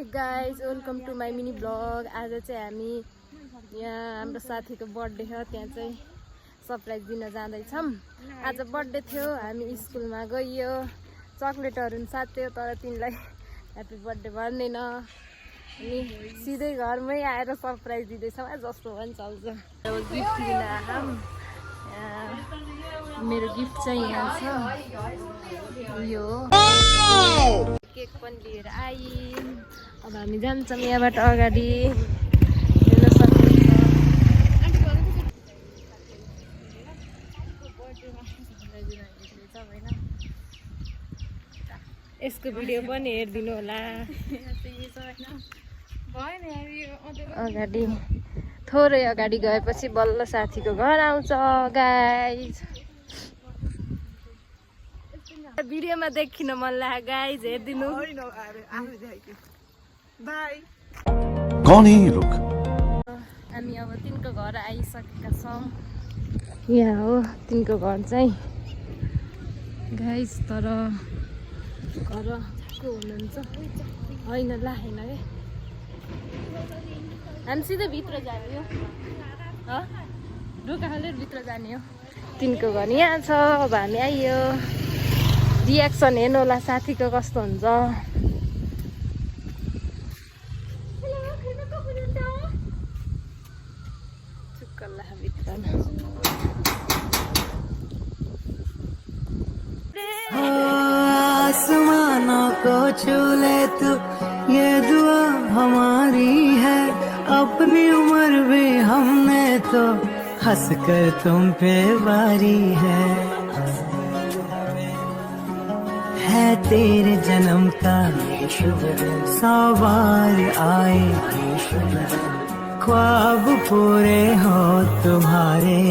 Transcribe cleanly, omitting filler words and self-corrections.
हे guys welcome to my mini vlog. आज चाहिँ हामी यहाँ हाम्रो साथीको बर्थडे हो, त्यहाँ चाहिँ सरप्राइज दिन जाँदैछौँ। आज बर्थडे थियो, हामी स्कुलमा गइयो, चक्लेटहरू साथ्यो, तर तिनलाई ह्याप्पी बर्थडे भन्दैन अनि सिधै घरमै आएर सरप्राइज दिँदैछौँ जस्तो पनि चल्छ। गिफ्ट लिन आएँ, मेरो गिफ्ट चाहिँ यहाँ छ, यो केक पनि लिएर आइन्। अब हामी जान्छौँ यहाँबाट अगाडि। हेर्न सक्नुहुन्छ यसको भिडियो पनि हेरिदिनु होला। अगाडि थोरै अगाडि गएपछि बल्ल साथीको घर आउँछ गाइज। भिडियोमा देखिन मन लाग्यो गाइज, हेरिदिनु। कौन है ये लोग? हामी अब तिनको घर आइसकेका छौँ। यहाँ हो तिनको घर चाहिँ गाइज, तर घर को हुनुहुन्छ होइन ला होइन क्या, हामी सिधै भित्र जाने हो, ढोका खोलेर भित्र जाने हो। तिनको घर यहाँ छ। अब हामी आइयो, रियाक्सन हेर्नु होला साथीको कस्तो हुन्छ। आसमानों को छू ले तू, ये दुआ हमारी है। अपनी उम्र भी हमने तो हंस कर तुम पे वारी है तेरे जन्म का 100 बार आए, ख्वाब पूरे हो तुम्हारे।